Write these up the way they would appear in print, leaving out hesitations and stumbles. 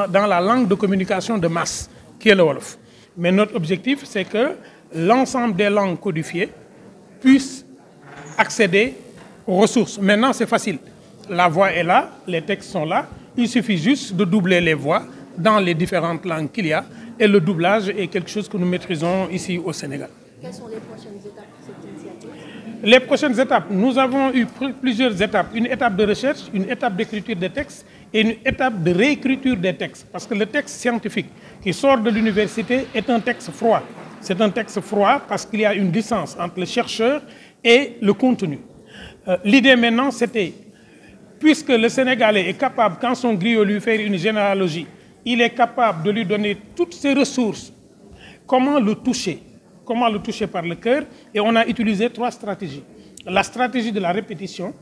dans la langue de communication de masse, qui est le Wolof. Mais notre objectif, c'est que l'ensemble des langues codifiées puissent accéder aux ressources. Maintenant, c'est facile. La voix est là, les textes sont là. Il suffit juste de doubler les voix dans les différentes langues qu'il y a. Et le doublage est quelque chose que nous maîtrisons ici au Sénégal. Quelles sont les prochaines étapes de cette initiative? Les prochaines étapes, nous avons eu plusieurs étapes. Une étape de recherche, une étape d'écriture des textes et une étape de réécriture des textes. Parce que le texte scientifique qui sort de l'université est un texte froid. C'est un texte froid parce qu'il y a une distance entre le chercheur et le contenu. L'idée maintenant, c'était, puisque le Sénégalais est capable, quand son griot lui fait une généalogie, il est capable de lui donner toutes ses ressources. Comment le toucher? Comment le toucher par le cœur? Et on a utilisé 3 stratégies. La stratégie de la répétition,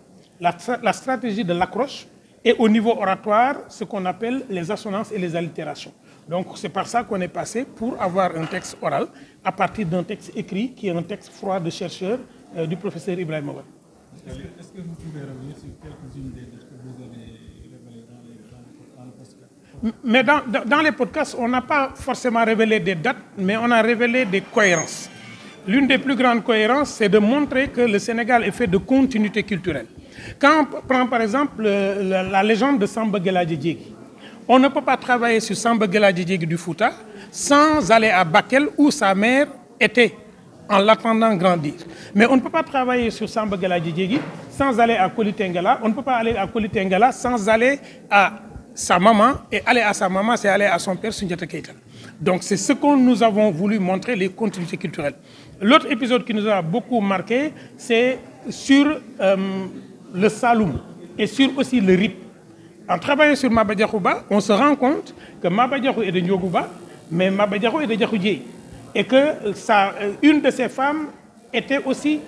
la stratégie de l'accroche et au niveau oratoire, ce qu'on appelle les assonances et les allitérations. Donc c'est par ça qu'on est passé pour avoir un texte oral à partir d'un texte écrit qui est un texte froid de chercheur du professeur Ibrahima Wade. Est-ce que vous pouvez revenir sur quelques-unes des dates que vous avez révélées dans le podcast? Mais dans les podcasts, on n'a pas forcément révélé des dates, mais on a révélé des cohérences. L'une des plus grandes cohérences, c'est de montrer que le Sénégal est fait de continuité culturelle. Quand on prend par exemple la légende de Samba Gueladi Diégui, on ne peut pas travailler sur Samba Gueladi Diégui du Fouta sans aller à Bakel où sa mère était en l'attendant grandir. Mais on ne peut pas travailler sur Samba Gueladi Diégui sans aller à Koli Tengala. On ne peut pas aller à Koli Tengala sans aller à sa maman. Et aller à sa maman, c'est aller à son père, Soundiata Keïta. Donc c'est ce que nous avons voulu montrer, les continuités culturelles. L'autre épisode qui nous a beaucoup marqué, c'est sur le Saloum et sur aussi le RIP. En travaillant sur Maba Diakhouba, on se rend compte que Maba Diakhou est de Ndiogouba, mais Maba Diakhou est de Diakhou Dieye. Et que une de ces femmes était aussi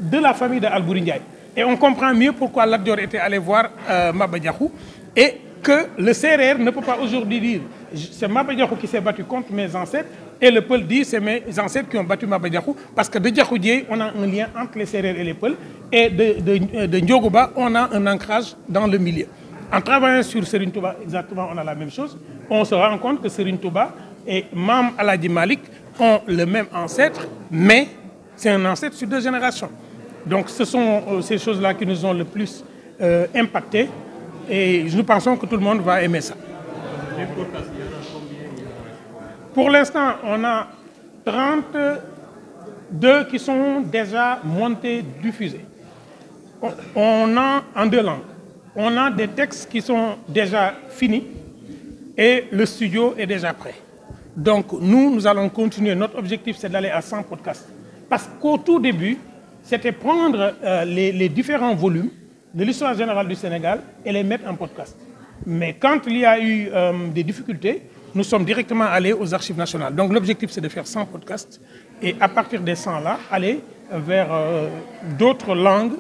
de la famille de Albouri Ndiaye. Et on comprend mieux pourquoi Lat Dior était allé voir Maba Diakhou et que le Sérère ne peut pas aujourd'hui dire c'est Maba Diakhou qui s'est battu contre mes ancêtres et le Peul dit c'est mes ancêtres qui ont battu Maba Diakhou parce que de Diakhou Dieye, on a un lien entre les Sérères et les Peuls et de Ndiogouba, on a un ancrage dans le milieu. En travaillant sur Serigne Touba, exactement, on a la même chose. On se rend compte que Serigne Touba et Mam Aladji Malik ont le même ancêtre, mais c'est un ancêtre sur 2 générations. Donc ce sont ces choses-là qui nous ont le plus impacté et nous pensons que tout le monde va aimer ça. Pour l'instant, on a 32 qui sont déjà montés, diffusés. On a en 2 langues. On a des textes qui sont déjà finis et le studio est déjà prêt. Donc nous allons continuer. Notre objectif, c'est d'aller à 100 podcasts. Parce qu'au tout début, c'était prendre les différents volumes de l'histoire générale du Sénégal et les mettre en podcast. Mais quand il y a eu des difficultés, nous sommes directement allés aux archives nationales. Donc l'objectif, c'est de faire 100 podcasts et à partir des 100 là, aller vers d'autres langues.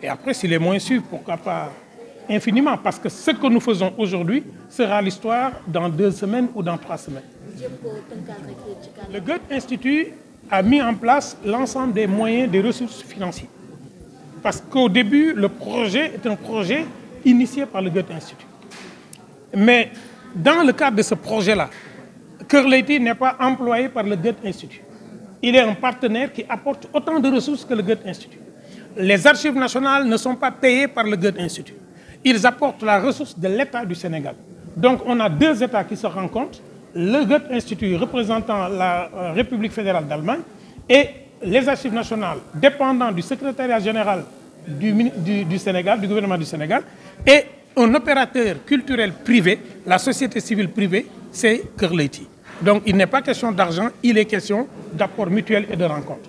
Et après, si les moyens suivent, pourquoi pas infiniment, parce que ce que nous faisons aujourd'hui sera l'histoire dans 2 semaines ou dans 3 semaines. Le Goethe Institut a mis en place l'ensemble des moyens, des ressources financières. Parce qu'au début, le projet est un projet initié par le Goethe Institut. Mais dans le cadre de ce projet-là, Kër Leyti n'est pas employé par le Goethe Institut. Il est un partenaire qui apporte autant de ressources que le Goethe Institut. Les archives nationales ne sont pas payées par le Goethe Institut. Ils apportent la ressource de l'État du Sénégal. Donc on a 2 États qui se rencontrent, le Goethe Institut représentant la République fédérale d'Allemagne et les archives nationales dépendant du secrétariat général du Sénégal, du gouvernement du Sénégal, et un opérateur culturel privé, la société civile privée, c'est Kër Leyti. Donc il n'est pas question d'argent, il est question d'apport mutuel et de rencontre.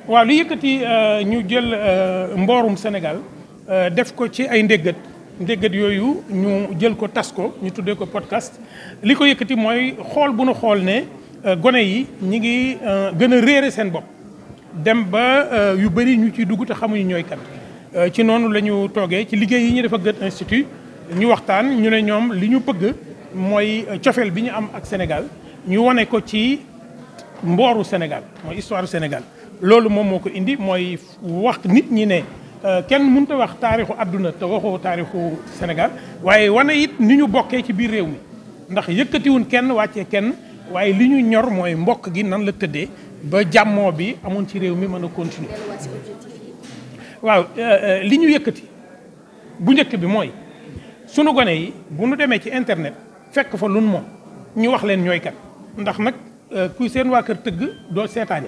waaw li yëkkati ñu jël mboorum Sénégal def ko ci ay ndéggat yooyu ñu jël ko tas ko ñu tuddee ko podcast li ko yëkkati mooy xool bu nu xool ne gone yi ñi ngi gën a réere seen bopp dem ba yu bëri ñu ciy dugg te xamuñu ñooy kan ci noonu la ñu toogee ci liggéey yi ñu def ak Goethe Institut ñu waxtaan ñu ne ñoom li ñu bëgg mooy cofeel bi ñu am ak Sénégal ñu wane ko ci mbooru Sénégal mooy histoire du Sénégal loolu moom moo ko indi mooy wax nit ñi ne kenn mënut a wax taarixu àdduna te waxoo taarixu Sénégal waaye wane it ni ñu bokkee ci biir réew mi ndax yëkkatiwun kenn wàccee kenn waaye li ñu ñor mooy mbokk gi nan la tëddee ba jàmmoo bi amoon ci réew mi mën a continuer. waaw li ñu yëkkati bu njëkk bi mooy sunu gone yi bu nu demee ci internet fekk fa lun moom ñu wax leen ñooy kat ndax nag kuy seen waa kër tëgg doo seetaane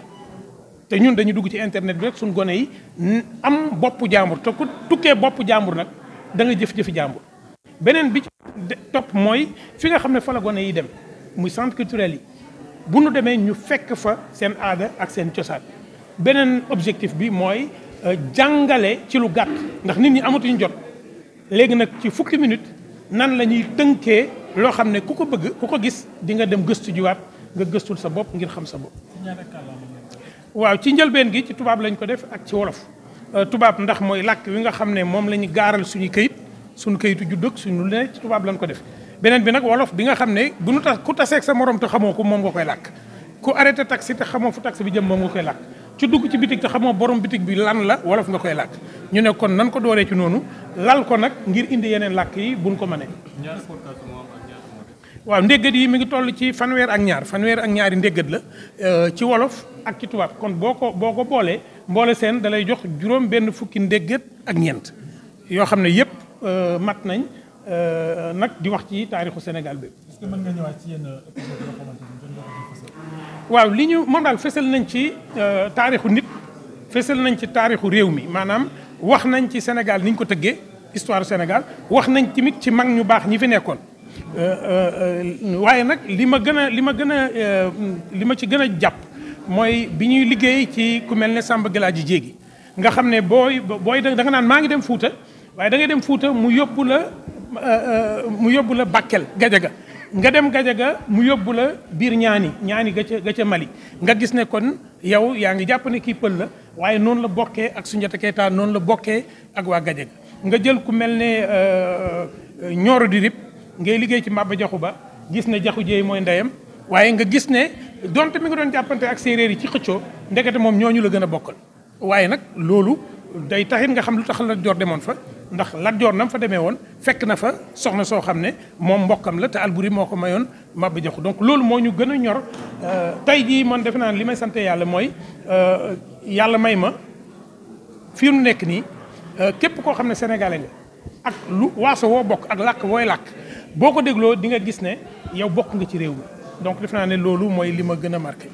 te ñun dañu dugg ci internet bi rek suñu gone yi am boppu jàmbur te ku tukkee boppu jàmbur nag da nga jëf-jëfi jàmbur. beneen bi ci topp mooy fi nga xam ne fa la gone yi dem muy centre culturel yi bu nu demee ñu fekk fa seen aada ak seen cosaan. beneen objectif bi mooy jàngale ci lu gàtt ndax nit ñi amatuñu jot léegi nag ci fukki minute nan la ñuy tënkee loo xam ne ku ko bëgg ku ko gis di nga dem gëstu jiwaat nga gëstul sa bopp ngir xam sa bopp. waaw ci njëlbeen gi ci tubaab lañ ko def ak ci wolof tubaab ndax mooy làkk wi nga xam ne moom la ñu gaaral suñu këyit suñu këyitu judd ak suñu lu ne ci tubaab lañ ko def. beneen bi nag wolof bi nga xam ne bu nu tax ku taseeg sa morom te xamoo ko moom nga koy làkk ku arrêté taxi te xamoo fu taxi bi jëm moom nga koy làkk ci dugg ci bitig te xamoo borom bitig bi lan la wolof nga koy làkk ñu ne kon nan ko dooree ci noonu lal ko nag ngir indi yeneen làkk yi buñ ko mënee. waaw ndéggat yi mi ngi toll ci fanweer ak ñaari ndéggat la ci wolof ak ci tubaab kon boo ko boolee mboole seen da lay jox juróom benn fukki ndéggat ak ñeent yoo xam ne yëpp mat nañ nag di wax ci taarixu Sénégal bi. est-ce que mën nga ñëwaat ci yenn épisode yoo xamante ni jot nga ko ci fësal. waaw li ñu moom daal fësal nañ ci taarixu nit fësal nañ ci taarixu réew mi maanaam wax nañ ci Sénégal ni ñu ko tëggee histoire Sénégal wax nañ tamit ci mag ñu baax ñi fi nekkoon. waaye nag li ma ci gën a jàpp mooy bi ñuy liggéey ci ku mel ne Samba Galaji Jéegi nga xam ne booy da nga naan maa ngi dem Fuuta waaye da ngay dem Fuuta mu yóbbu la Bakel Gajaga nga dem Gajaga mu yóbbu la biir ñaani ga ca Mali nga gis ne kon yow yaa ngi jàpp ne kii pël la waaye noonu la bokkee ak Soundiata Keita noonu la bokkee ak waa Gajaga nga jël ku mel ne Nioro di Rip ngay liggéey ci Maba Jaxu Ba gis ne Jaxu Jéey mooy ndeyam waaye nga gis ne donte mi nga doon jàppante ak séeréer yi ci xëccoo ndekete moom ñooñu la gën a bokkal waaye nag loolu day taxit nga xam lu tax Lat Joor demoon fa ndax Lat Joor nam fa demee woon fekk na fa soxna soo xam ne moom mbokkam la te Alburi moo ko mayoon Maba Jaxu donc loolu moo ñu gën a ñor tey jii man defe naa li may sante yàlla mooy yàlla may ma fii nu nekk nii képp koo xam ne sénégalais nga ak lu waaso woo bokk ak làkk wooy làkk boo ko dégloo di nga gis ne yow bokk nga ci réew mi donc defe naa ne loolu mooy li ma gën a marqué.